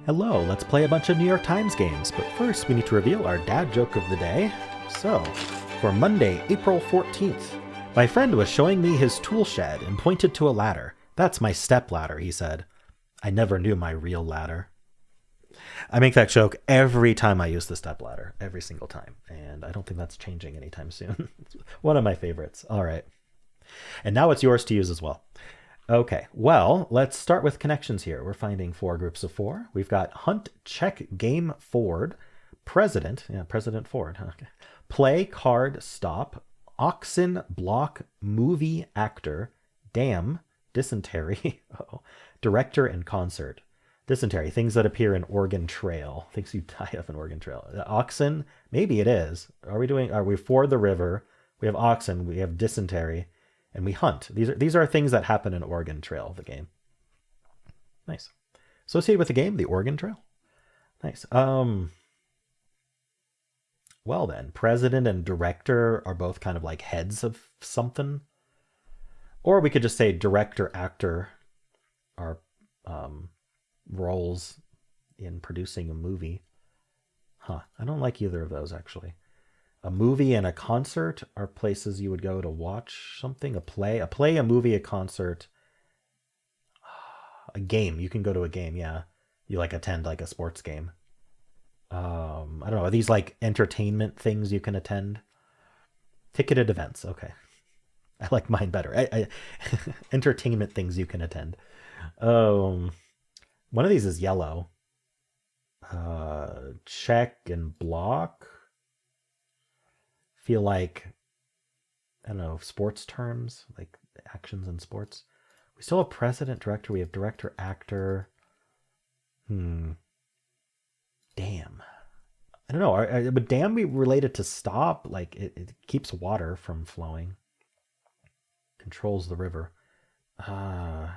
Hello, let's play a bunch of New York Times games, but first we need to reveal our dad joke of the day. So, for Monday, April 14th, my friend was showing me his tool shed and pointed to a ladder. That's my step ladder, he said. I never knew my real ladder. I make that joke every time I use the step ladder, every single time, and I don't think that's changing anytime soon. It's one of my favorites. All right. And now it's yours to use as well. Okay, well, let's start with connections here. We're finding 4 groups of 4. We've got Hunt, Check, Game, Ford, President, President Ford, okay. Play, Card, Stop, Oxen, Block, Movie, Actor, Dam, Dysentery, Director, and Concert. Dysentery, things that appear in Oregon Trail, things you die of in Oregon Trail. Oxen, maybe it is. Are we ford the river? We have oxen, we have dysentery. And we hunt. These are things that happen in Oregon Trail, the game. Nice. Associated with the game, the Oregon Trail. Nice. Well then, president and director are both kind of like heads of something. Or we could just say director, actor are roles in producing a movie. I don't like either of those, actually. A movie and a concert are places you would go to watch something. A play, a movie, a concert, a game. You can go to a game, yeah. You like attend like a sports game. I don't know. Are these like entertainment things you can attend? Ticketed events. Okay, I like mine better. Entertainment things you can attend. One of these is yellow. Check and block. Feel like, I don't know, sports terms, like actions in sports. We still have president, director. We have director, actor. Damn. I don't know. Would dam be related to stop? Like it keeps water from flowing. Controls the river. I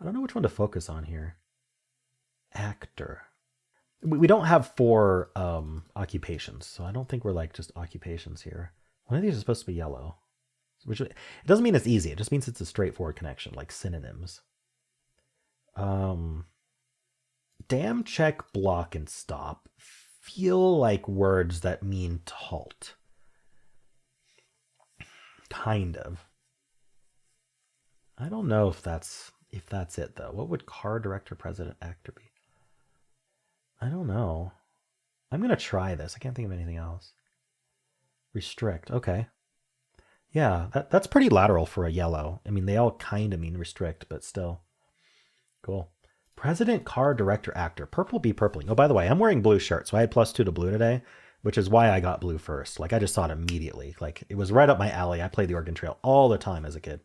don't know which one to focus on here. Actor. We don't have 4 occupations, so I don't think we're like just occupations here. One of these is supposed to be yellow. Which it doesn't mean it's easy. It just means it's a straightforward connection, like synonyms. Dam, check, block, and stop feel like words that mean to halt. Kind of. I don't know if that's it though. What would car, director, president, actor be? I don't know. I'm going to try this. I can't think of anything else. Restrict. Okay. Yeah, that's pretty lateral for a yellow. I mean, they all kind of mean restrict, but still. Cool. President, car, director, actor. Purple be purpling. Oh, by the way, I'm wearing blue shirt, so I had +2 to blue today, which is why I got blue first. Like, I just saw it immediately. Like, it was right up my alley. I played the Oregon Trail all the time as a kid.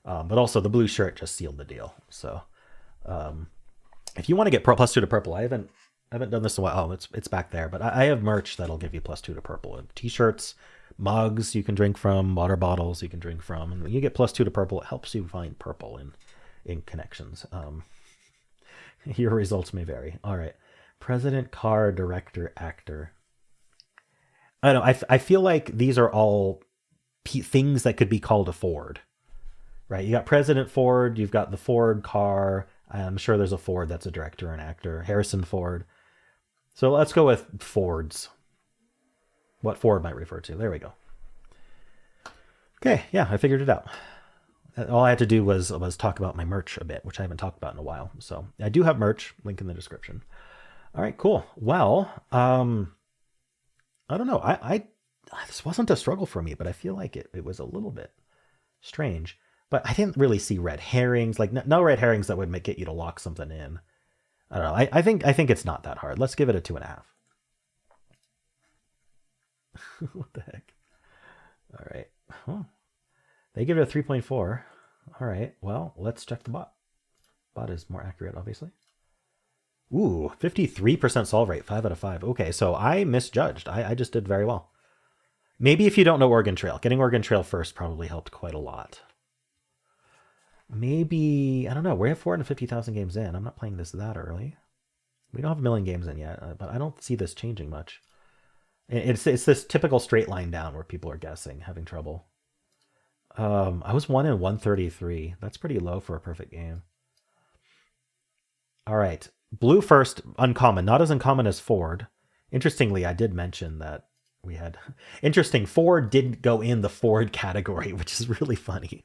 But also, the blue shirt just sealed the deal. So, if you want to get +2 to purple, I haven't done this in a while. Oh, it's back there. But I have merch that'll give you +2 to purple. And t-shirts, mugs you can drink from, water bottles you can drink from. And when you get +2 to purple, it helps you find purple in connections. Your results may vary. All right. President, car, director, actor. I don't know. I feel like these are all things that could be called a Ford. Right? You got President Ford. You've got the Ford car. I'm sure there's a Ford that's a director and actor. Harrison Ford. So let's go with Fords. What Ford might refer to. There we go. Okay, yeah, I figured it out. All I had to do was talk about my merch a bit, which I haven't talked about in a while. So I do have merch. Link in the description. All right, cool. Well, I don't know. This wasn't a struggle for me, but I feel like it was a little bit strange. But I didn't really see red herrings. Like no red herrings that would get you to lock something in. I don't know. I think it's not that hard. Let's give it a 2.5. What the heck? All right. Huh. They give it a 3.4. All right. Well, let's check the bot. Bot is more accurate, obviously. Ooh, 53% solve rate, 5 out of 5. Okay, so I misjudged. I just did very well. Maybe if you don't know Oregon Trail, getting Oregon Trail first probably helped quite a lot. Maybe, I don't know. We have 450,000 games in. I'm not playing this that early. We don't have a million games in yet, but I don't see this changing much. It's this typical straight line down where people are guessing, having trouble. I was 1 in 133. That's pretty low for a perfect game. All right. Blue first, uncommon. Not as uncommon as Ford. Interestingly, I did mention that we had... Interesting, Ford didn't go in the Ford category, which is really funny.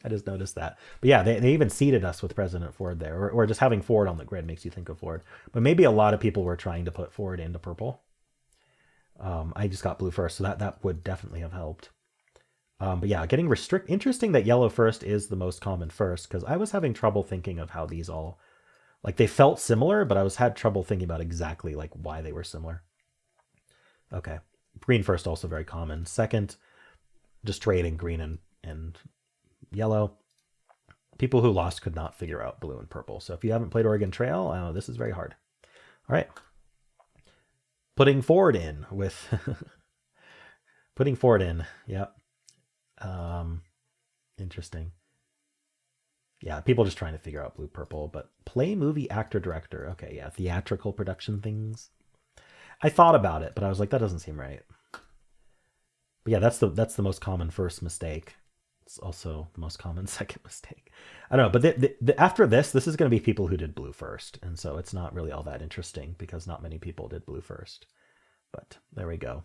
I just noticed that. But yeah, they even seeded us with President Ford there. Or just having Ford on the grid makes you think of Ford. But maybe a lot of people were trying to put Ford into purple. I just got blue first, so that would definitely have helped. But yeah, getting restrict. Interesting that yellow first is the most common first, because I was having trouble thinking of how these all, like, they felt similar, but had trouble thinking about exactly like why they were similar. Okay, green first also very common. Second, just trading green and yellow. People who lost could not figure out blue and purple. So if you haven't played Oregon Trail, this is very hard. All right, putting Ford in with putting Ford in. Yep. Interesting. Yeah, people just trying to figure out blue purple, but play movie actor director. Okay, yeah, theatrical production things. I thought about it, but I was like, that doesn't seem right. But yeah, that's the most common first mistake. It's also the most common second mistake. I don't know, but after this is going to be people who did blue first, and so it's not really all that interesting because not many people did blue first. But there we go.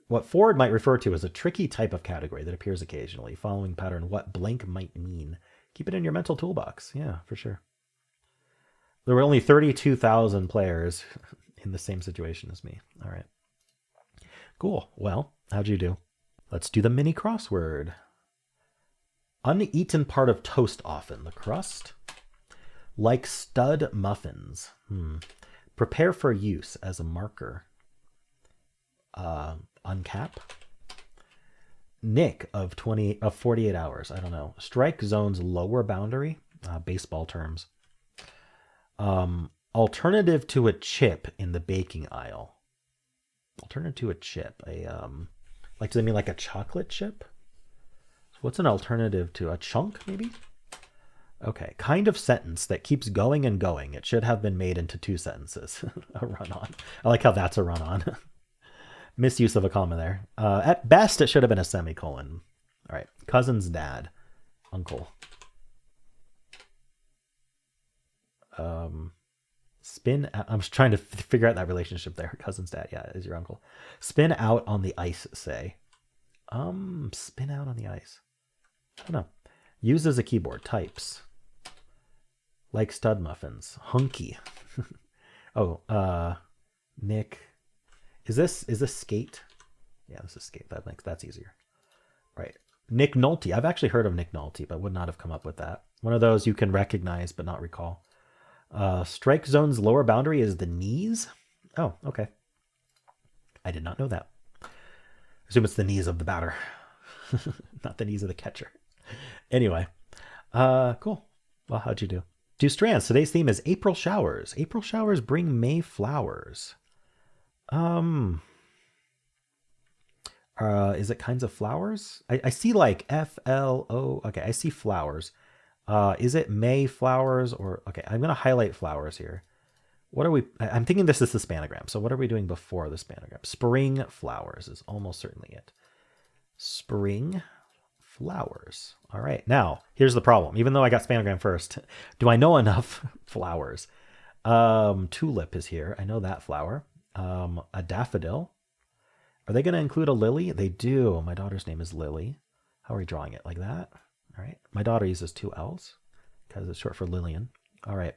What Ford might refer to as a tricky type of category that appears occasionally, following pattern what blank might mean. Keep it in your mental toolbox. Yeah, for sure. There were only 32,000 players in the same situation as me. All right. Cool. Well, how'd you do? Let's do the mini crossword. Uneaten part of toast often. The crust. Like stud muffins. Prepare for use as a marker. Uncap. Nick of 48 hours. I don't know. Strike zone's lower boundary. Baseball terms. Alternative to a chip in the baking aisle. Alternative to a chip. Like, do they mean like a chocolate chip? So what's an alternative to a chunk, maybe? Okay, kind of sentence that keeps going and going. It should have been made into two sentences. A run-on. I like how that's a run-on. Misuse of a comma there. At best, it should have been a semicolon. All right, cousin's dad. Uncle. Spin. I'm just trying to figure out that relationship there. Cousin's dad, yeah, is your uncle. Spin out on the ice, say. Spin out on the ice. I don't know. Use as a keyboard. Types. Like stud muffins. Hunky. Oh, Nick. Is this skate? Yeah, this is skate. That's easier. Right. Nick Nolte. I've actually heard of Nick Nolte, but would not have come up with that. One of those you can recognize but not recall. Strike zone's lower boundary is the knees. Oh, okay. I did not know that. I assume it's the knees of the batter, not the knees of the catcher. Anyway, cool. Well, how'd you do? Do strands. Today's theme is April showers. April showers bring May flowers. Is it kinds of flowers? I see like FLO. Okay, I see flowers. Is it May flowers or... Okay, I'm going to highlight flowers here. What are we... I'm thinking this is the spanogram. So what are we doing before the spanogram? Spring flowers is almost certainly it. Spring flowers. All right. Now, here's the problem. Even though I got spanogram first, do I know enough flowers? Tulip is here. I know that flower. A daffodil. Are they going to include a lily? They do. My daughter's name is Lily. How are we drawing it? Like that? All right. My daughter uses two L's because it's short for Lillian. All right.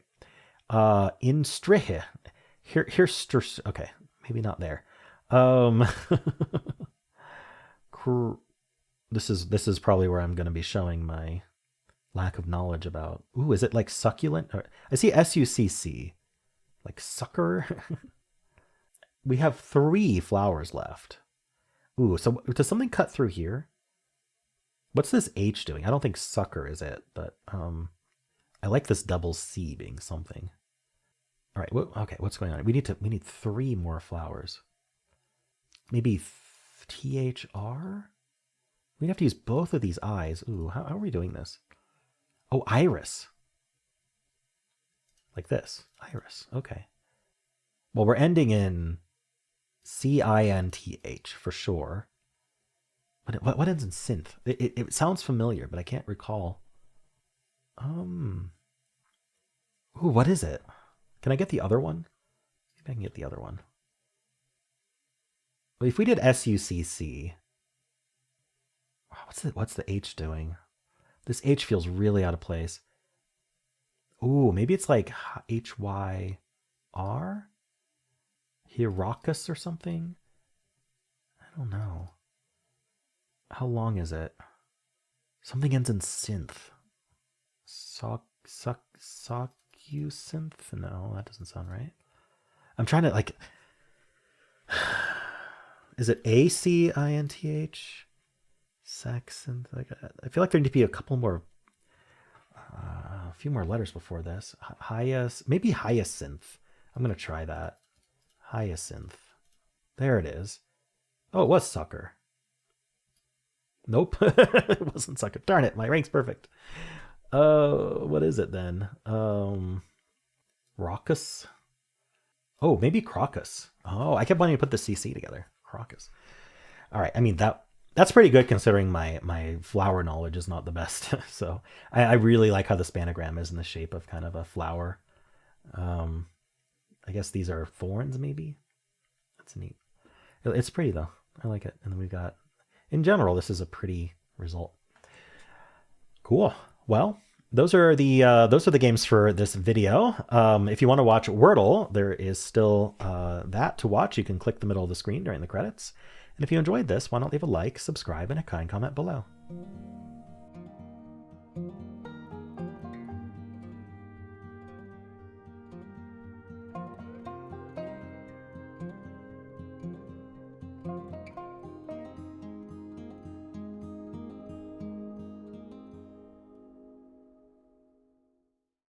In Strihe. Here's okay. Maybe not there. This is probably where I'm going to be showing my lack of knowledge about. Ooh, is it like succulent? I see SUCC. Like sucker. We have 3 flowers left. Ooh, so does something cut through here? What's this H doing? I don't think sucker is it, but I like this double C being something. All right, okay, what's going on? We need 3 more flowers. Maybe THR? We'd have to use both of these I's. Ooh, how are we doing this? Oh, iris. Like this. Iris. Okay. Well, we're ending in CINTH for sure. But what ends in synth? It sounds familiar, but I can't recall. Ooh, what is it? Can I get the other one? Maybe I can get the other one. Well, if we did SUCC, what's the H doing? This H feels really out of place. Ooh, maybe it's like HYR? Hieracus or something? I don't know. How long is it? Something ends in synth. Socucinth? No, that doesn't sound right. I'm trying to like. Is it ACINTH? Saxon. Like, I feel like there need to be a couple more, a few more letters before this. Maybe hyacinth. I'm gonna try that. Hyacinth. There it is. Oh, it was sucker. Nope, it wasn't sucker. Darn it, my rank's perfect. What is it then? Raucous. Oh, maybe Crocus. Oh, I kept wanting to put the CC together. Crocus. All right. I mean that's pretty good considering my flower knowledge is not the best. So I really like how the spanogram is in the shape of kind of a flower. I guess these are thorns, maybe. That's neat. It's pretty though. I like it. And then we've got, in general, this is a pretty result. Cool. Well, those are the games for this video. If you want to watch Wordle, there is still that to watch. You can click the middle of the screen during the credits. And if you enjoyed this, why not leave a like, subscribe, and a kind comment below.